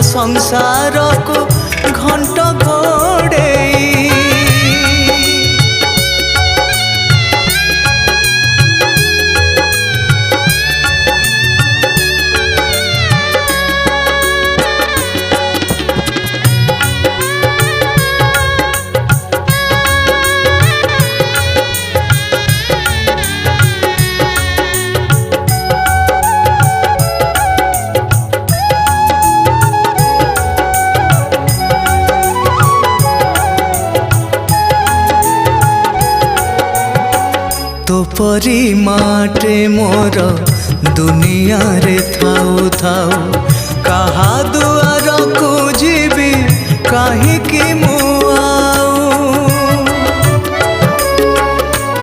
संसार को घंट घोड़े तो परी माटे मोर दुनिया रे थाऊ थाऊ कहा दुआर को जीवी कहीं कि